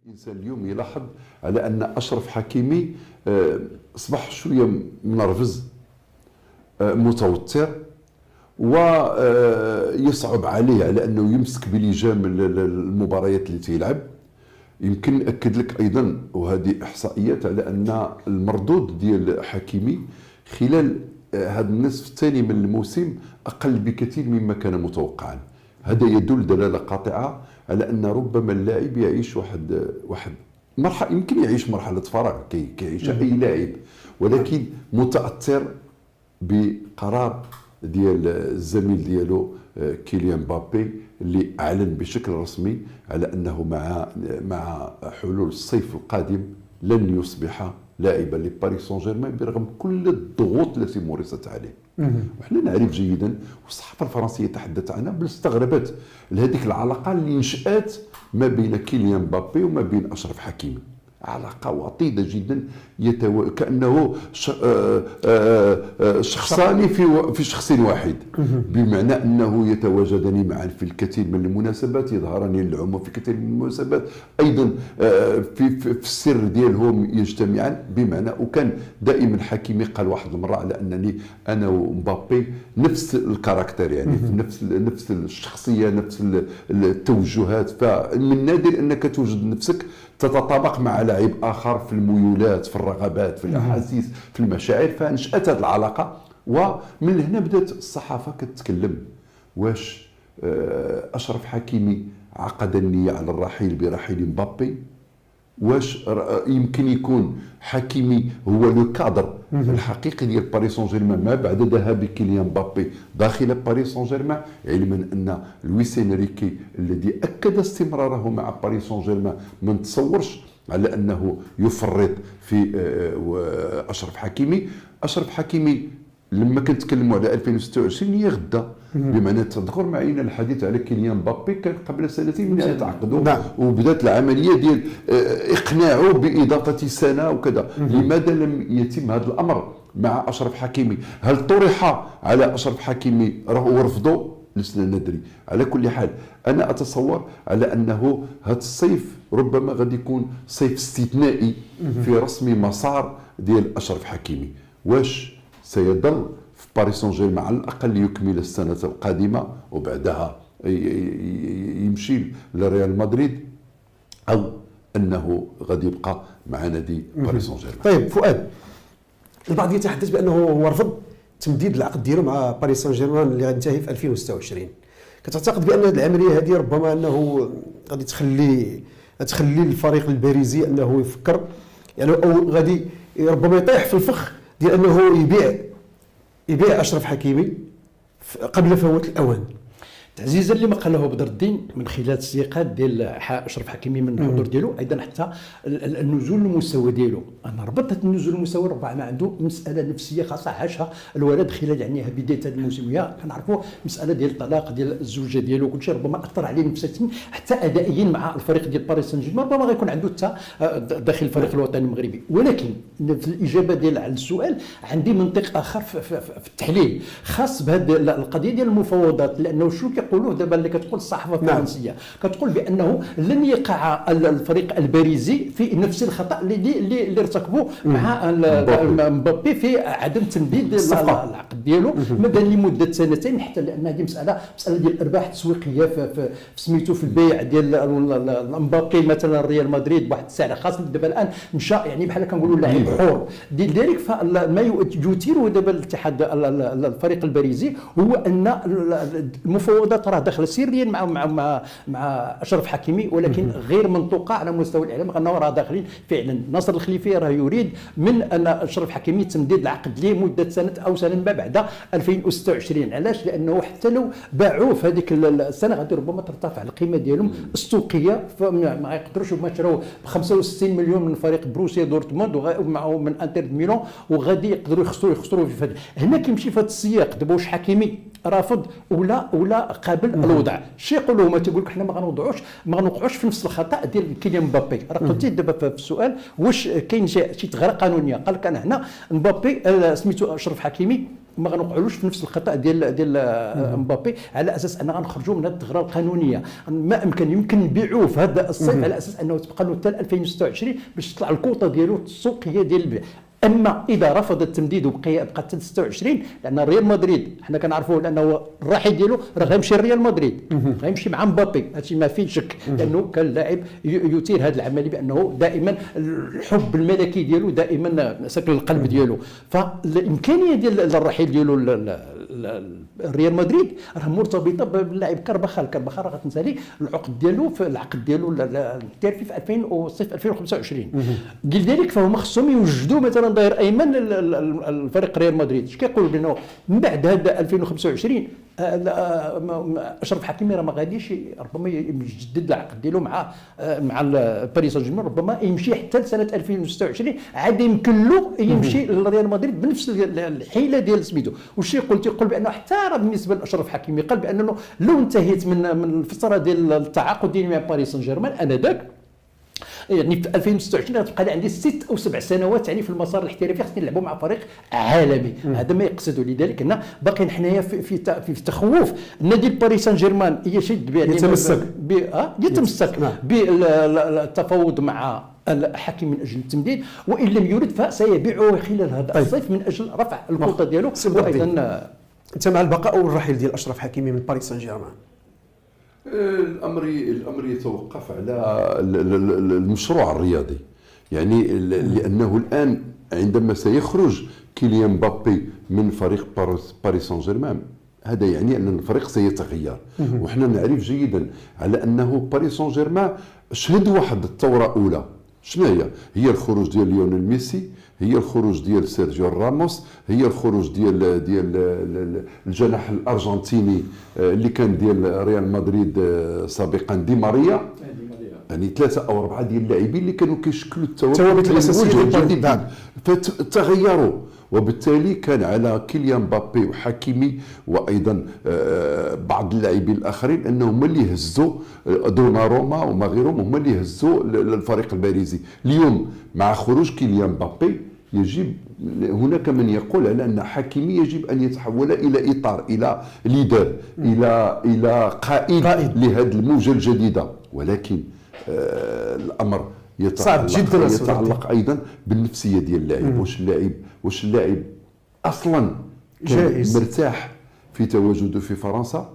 الانسان اليوم يلاحظ على ان اشرف حكيمي اصبح شويه منرفز، متوتر، ويصعب عليه على انه يمسك بلجام المباريات اللي تيلعب. يمكن ناكد لك ايضا، وهذه احصائيات، على ان المردود ديال حكيمي خلال هذا النصف الثاني من الموسم اقل بكثير مما كان متوقعا. هذا يدل دلاله قاطعه على ان ربما اللاعب يعيش واحد مرحله، يمكن يعيش مرحله فراغ كيعيش اي لاعب، ولكن متاثر بقرار ديال الزميل ديالو كيليان مبابي، اللي اعلن بشكل رسمي على انه مع حلول الصيف القادم لن يصبح لاعبا لباريس سان جيرمان برغم كل الضغوط التي مورست عليه. وحنا نعرف جيدا، والصحافه الفرنسيه تحدثت عنها بل استغربت لهذيك العلاقه اللي نشات ما بين كيليان مبابي وما بين اشرف حكيمي. علاقه وطيده جدا، كانه شخصان في شخص واحد، بمعنى انه يتواجدان معا في الكثير من المناسبات، يظهران للعموم في كثير من المناسبات، ايضا في السر ديالهم يجتمعان. بمعنى، وكان دائما حكيمي قال واحد المره على انني انا ومبابي نفس الكاركتر، يعني نفس الشخصيه، نفس التوجهات. فمن النادر انك توجد نفسك تتطابق مع لاعب اخر في الميولات، في الرغبات، في الاحاسيس، في المشاعر. فنشأت هذه العلاقه، ومن هنا بدات الصحافه كتتكلم واش اشرف حكيمي عقد النيه على الرحيل برحيل مبابي، واش يمكن يكون حكيمي هو لو كادر الحقيقي ديال باريس سان جيرمان ما بعد ذهاب كيليان مبابي داخل باريس سان جيرمان، علما ان لويس انريكي الذي اكد استمراره مع باريس سان جيرمان ما نتصورش على انه يفرط في اشرف حكيمي. اشرف حكيمي لما كنتكلموا على 2026 هي غدا، بمعنى تذكر معنا الحديث على كيليان مبابي كان قبل سنتين من ان تعاقدوا، وبدات العمليه ديال اقناعه باضافه سنه وكذا. لماذا لم يتم هذا الامر مع اشرف حكيمي؟ هل طرح على اشرف حكيمي ورفضوا؟ لسنا ندري. على كل حال انا اتصور على انه هذا الصيف ربما غادي يكون صيف استثنائي في رسم مسار ديال اشرف حكيمي. واش سيظل في باريس سان جيرمان على الاقل ليكمل السنه القادمه وبعدها يمشي لريال مدريد، او انه غادي يبقى مع نادي باريس سان جيرمان؟ طيب فؤاد، البعض يتحدث بانه هو رفض تمديد العقد ديالو مع باريس سان جيرمان اللي غينتهي في 2026. كتعتقد بان هذه العمليه هذه ربما انه غادي تخلي الفريق الباريزي انه يفكر، يعني او غادي ربما يطيح في الفخ ديال انه يبيع اشرف حكيمي قبل فوات الاوان؟ تعزيزا لما قاله بدر الدين من خلال السياقات ديال اشرف حكيمي من الحضور ديالو، ايضا حتى النزول المستوى ديالو. انا ربطت النزول المستوى ربما عنده مساله نفسيه خاصه عاشها الولد خلال يعني بدايه هذا الموسم. هي كنعرفوا مساله ديال الطلاق ديال الزوجه ديالو كلشي ربما اثر عليه نفسيا حتى ادائيا مع الفريق ديال باريس سان جيرمان، ربما غيكون عنده حتى داخل الفريق الوطني المغربي. ولكن في الاجابه ديال على السؤال عندي منطق اخر في التحليل خاص بهذه القضيه ديال المفاوضات، لانه شنو يقولوا دابا اللي كتقول الصحافه الفرنسيه؟ كتقول بانه لن يقع الفريق الباريزي في نفس الخطا اللي ارتكبوه مع مبابي في عدم تمديد العقد ديالو مدى لمده سنتين، حتى لان هذه مساله ديال الارباح التسويقيه في سميتو في البيع ديال مبابي مثلا ريال مدريد بواحد السعر خاص. دابا الان مشى يعني بحال كنقولوا لاعب حور ديالك. فما يثير دابا الاتحاد الفريق الباريزي هو ان المفاوضات راه داخله سريا مع اشرف حكيمي، ولكن غير منطوقه على مستوى الاعلام، انه راه داخلين فعلا. ناصر الخليفي راه يريد من ان اشرف حكيمي تمديد العقد لمده سنه او سنه ما بعد 2026. علاش؟ لانه حتى لو باعوه في هذيك السنه غادي ربما ترتفع القيمه ديالهم السوقيه، فما يقدروش هما شراو ب 65 مليون من فريق بروسيا دورتموند ومعه من انتر ميلان، وغادي يقدروا يخسروا في هنا كيمشي في هذا السياق. دابا واش حكيمي رافض ولا قابل الوضع. شي يقولوا هما تيقول لك حنا ما غنوقعوش في نفس الخطا ديال كيليان مبابي. راه قلتي دابا في السؤال واش كاين شي ثغره قانونيه، قال لك انا هنا مبابي سميتو اشرف حكيمي ما غنوقعوش في نفس الخطا ديال مبابي، على اساس ان غنخرجوا من الثغره القانونيه. ما يمكن نبيعوه في هذا الصيف على اساس انه تبقى له حتى 2026 باش تطلع الكوطه ديالو السوقيه ديال البيع. اما اذا رفض التمديد وبقى حتى 26، لان ريال مدريد حنا كنعرفوا لانه الرحيل ديالو راه غيمشي لريال مدريد، غيمشي مع مبابي، هادشي ما فيه شك، لانه كان لاعب يثير هذه العمليه بانه دائما الحب الملكي ديالو دائما ساكن القلب ديالو. فالامكانيه ديال الرحيل ديالو ريال مدريد راه مرتبطه باللاعب كارفاخال راه غتنسالي العقد ديالو في التاريخي في 2000 وصيف 2025. لذلك فهم خصهم يوجدوا مثلا ظهير ايمن الفريق ريال مدريد. اش كيقولوا بانه من بعد هذا 2025 اشرف حكيمي راه ما غاديش ربما يجدد العقد ديالو مع باريس سان جيرمان، ربما يمشي حتى لسنه 2026 عاد يمكن له يمشي لريال مدريد بنفس الحيله ديال سميتو. وشي يقول بانه حتى راه بالنسبه لاشرف حكيمي قال بانه لو انتهيت من الفتره ديال التعاقد ديالي مع باريس سان جيرمان انذاك يعني في 2026 غتبقى لي عندي 6 أو 7 سنوات يعني في المسار الاحترافي خصني نلعبوا مع فريق عالمي. هذا ما يقصدوا. لذلك هنا باقيين حنايا في تخوف. نادي باريس سان جيرمان يشد يتمسك بالتفاوض مع الحكم من اجل التمديد، وان لم يرد فسيبيعه خلال هذا الصيف من اجل رفع الكوطه ديالو. وايضا انت مع البقاء او الرحيل ديال اشرف حكيمي من باريس سان جيرمان؟ الامر يتوقف على المشروع الرياضي، يعني لانه الان عندما سيخرج كيليان مبابي من فريق باريس سان جيرمان هذا يعني ان الفريق سيتغير. وحنا نعرف جيدا على انه باريس سان جيرمان شهد واحد الثوره اولى. شنو هي الخروج ديال ليونيل ميسي، هي الخروج ديال سيرجيو راموس، هي الخروج ديال الجناح الارجنتيني اللي كان ديال ريال مدريد سابقا دي ماريا. يعني 3 أو 4 ديال اللاعبين اللي كانوا كيشكلوا الثوابت الاساسيه الجديد فتغيروا. وبالتالي كان على كيليان مبابي وحكيمي وايضا بعض اللاعبين الاخرين انهم هما اللي هزوا دوناروما وما غيرهم، هما اللي هزوا الفريق الباريزي. اليوم مع خروج كيليان مبابي يجب هناك من يقول على ان حكيمي يجب ان يتحول الى اطار، الى ليدر، الى قائد لهذه الموجه الجديده. ولكن الامر يتعلق ايضا بالنفسيه ديال اللاعب. واش اللاعب اصلا جاهز مرتاح في تواجده في فرنسا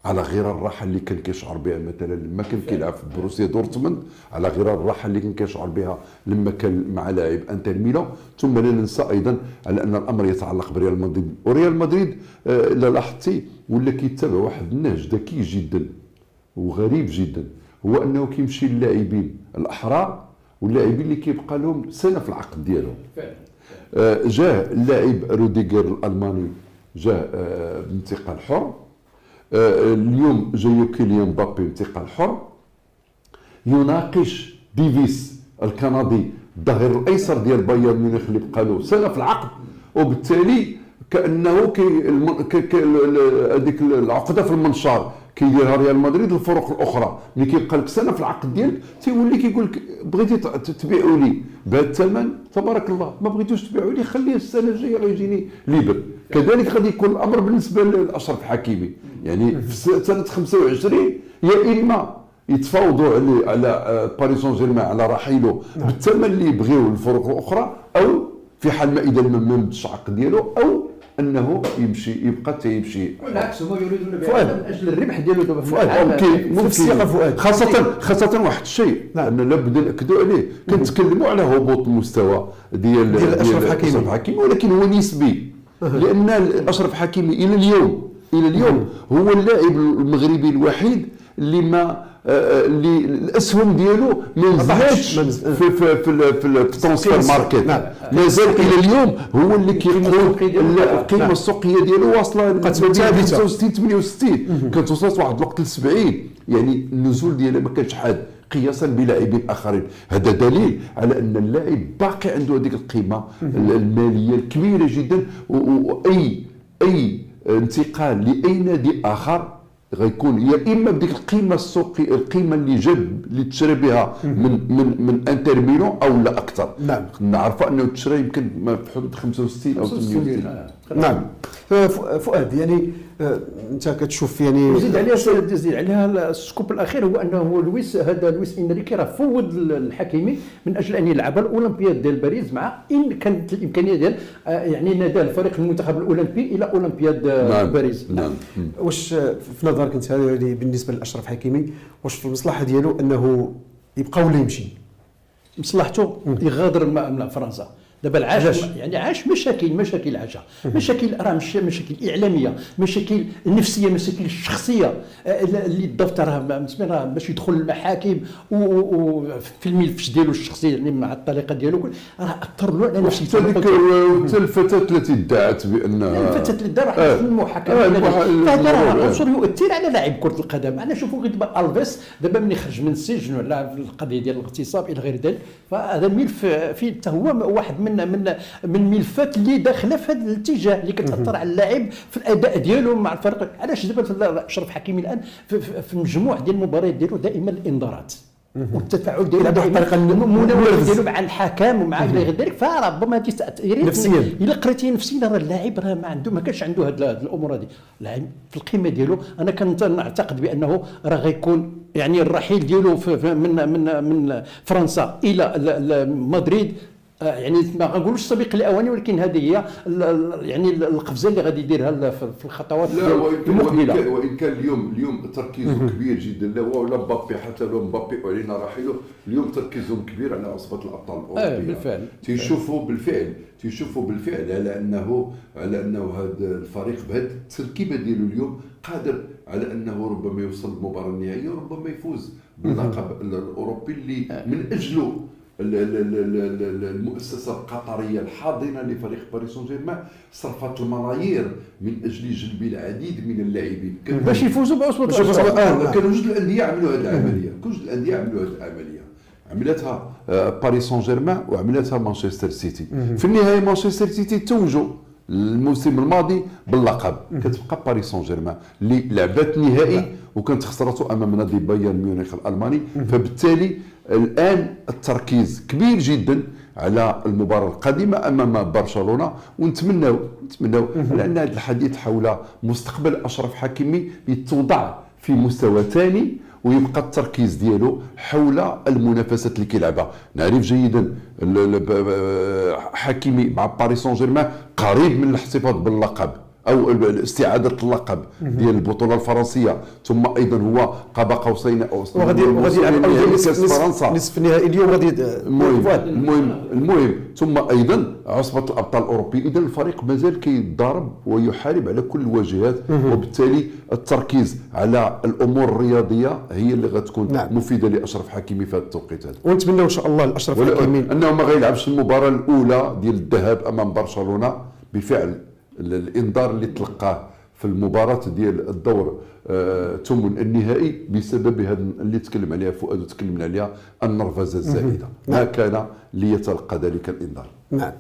على غير الراحه اللي كان كيشعر بها مثلا لما كان كيلعب في بروسيا دورتموند، على غير الراحه اللي كان كيشعر بها لما كان مع لاعب انتر ميلان. ثم لا ننسى ايضا على ان الامر يتعلق بريال مدريد. وريال مدريد الا لاحظتي ولا كيتبع واحد النهج ذكي جدا وغريب جدا، هو انه كيمشي للاعبين الاحرار واللاعبين اللي كيبقى لهم سنه في العقد ديالهم. جاء اللاعب روديغر الالماني جاء بانتقال حر، اليوم جايو كيليان مبابي بانتقال حر، يناقش ديفيس الكندي الظهير الايسر ديال بايرن ميونخ اللي بقى له سنه في العقد. وبالتالي كانه هذيك العقده في المنشار كيديرها ريال مدريد. الفرق الاخرى اللي كيبقى لك سنه في العقد ديالك تيولي كيقول لك بغيتي تبيعوا لي بهذا الثمن تبارك الله، ما بغيتوش تبيعوا لي خليه السنه الجايه غيجيني ليبر. كذلك غادي يكون الامر بالنسبه لاشرف حكيمي. يعني في سنه 25 يا اما يتفاوضوا على باريس سان جيرمان على رحيله بالثمن اللي يبغيوه الفرق الاخرى، او في حال ما اذا ما مدش العقد ديالو، او انه يبقى تيمشي. بالعكس هما يريدون بيعه من اجل الربح ديالو دابا ممكن خاصه واحد الشيء ان لابد ناكدوا عليه. كنتكلموا على هبوط المستوى ديال اشرف حكيمي، ولكن هو نسبي. لان اشرف حكيمي الى اليوم هو اللاعب المغربي الوحيد اللي ما اللي الاسهم ديالو ما نزلتش في الترانسفير ماركت. مازال الى اليوم هو اللي كيقود القيمه السوقيه ديالو واصله 65 68 كانت وصلت واحد الوقت ل 70. يعني النزول ديالها ما كانش حاد قياسا بلاعبين اخرين. هذا دليل على ان اللاعب باقي عنده هذيك القيمه الماليه الكبيره جدا. واي انتقال لاي نادي اخر غيكون يا اما بديك القيمه السوقيه، القيمه اللي تشري بها من انتر ميلان او لا اكثر. نعم. نعرفوا انه تشري يمكن في حدود 65 او 68. نعم. فؤاد، يعني انت كتشوف يعني زيد عليها السكوب الاخير، هو انه لويس انريكي راه فوض الحكيمي من اجل ان يلعب الاولمبياد ديال باريس، مع ان كانت الامكانيه ديال يعني نادى الفريق المنتخب الاولمبي الى اولمبياد باريس. نعم. واش في نظرك انت بالنسبه لاشرف حكيمي، واش في المصلحه ديالو انه يبقى ولا يمشي؟ مصلحته يغادر من فرنسا. دابا العاش يعني عاش مشاكل عاشها، مشاكل راه مش مشاكل اعلاميه، مشاكل نفسيه، مشاكل شخصيه اللي ضافت راه باش يدخل المحاكم وفي الملف ديالو الشخصي يعني مع الطريقه ديالو راه اثر له على نفسيته. حتى الفتاه التي ادعت بانها الفتاه اللي دار في المحاكمه هذا راه عنصر يؤثر على لاعب كره القدم. انا نشوفوا غير دابا الفيس دابا ملي خرج من السجن ولا في القضيه ديال الاغتصاب الى غير ذلك، فهذا ملف فيه حتى هو واحد من الملفات اللي داخله في هذا الاتجاه اللي كتاثر على اللاعب في الاداء ديالو مع الفريق. علاش دابا اشرف حكيمي الان في المجموع ديال المباريات ديالو دائما الانذارات والتفاعل ديالو دائما المناوله ديالو مع الحكم ومع غير ذلك، فربما هذه تاثيرات نفسيا. الا قريتيه نفسيا راه اللاعب راه ما كانش عنده هذه الامور هذه. اللاعب في القمه ديالو انا كنعتقد بانه راه غيكون يعني الرحيل ديالو من فرنسا الى مدريد يعني ما غنقولوش سابق الاواني، ولكن هذه هي يعني القفزه اللي غادي يديرها في الخطوات المقبله. وان كان اليوم تركيزه كبير جدا، لا هو ولا مبابي، حتى لو مبابي اعلن رحيله اليوم تركيزهم كبير على عصبه الابطال الاوروبيه. بالفعل تيشوفوا بالفعل على انه هذا الفريق بهذه التركيبه ديالو اليوم قادر على انه ربما يوصل للمباراه النهائيه وربما يفوز باللقب الاوروبي اللي من اجله المؤسسه القطريه الحاضنه لفريق باريس سان جيرمان صرفت الملايير من اجل جلب العديد من اللاعبين باش يفوزوا بعصبه الابطال. كانوا جوج الانديه عملوا هذه العمليه، عملتها باريس سان جيرمان وعملتها مانشستر سيتي. في النهايه مانشستر سيتي توجوا الموسم الماضي باللقب، كتبقى باريس سان جيرمان اللي لعبت نهائي وكانت خسرته امام نادي بايرن ميونخ الالماني. فبالتالي الان التركيز كبير جدا على المباراه القادمه امام برشلونه، ونتمناو لان هذا الحديث حول مستقبل اشرف حكيمي يتوضع في مستوى ثاني، ويبقى التركيز ديالو حول المنافسات اللي كيلعبها. نعرف جيدا حكيمي مع باريس سان جيرمان قريب من الاحتفاظ باللقب او استعاده اللقب ديال البطوله الفرنسيه، ثم ايضا هو قاب قوسين او وغادي يلعب كاس فرنسا نصف النهائي اليوم غادي. المهم ثم ايضا عصبه الابطال الاوروبي. اذا الفريق مازال كيتضارب ويحارب على كل الواجهات، وبالتالي التركيز على الامور الرياضيه هي اللي غتكون مفيده لاشرف حكيمي في هذا التوقيت هذا. ونتمنوا ان شاء الله لاشرف حكيمي انه ما غيلعبش المباراه الاولى ديال الذهاب امام برشلونه بفعل الانذار اللي تلقاه في المباراه ديال الدور ثمن النهائي بسبب هذا اللي تكلم عليها فؤاد وتكلمنا عليها النرفزه الزائده. ما كان ليتلقى ذلك الانذار. نعم.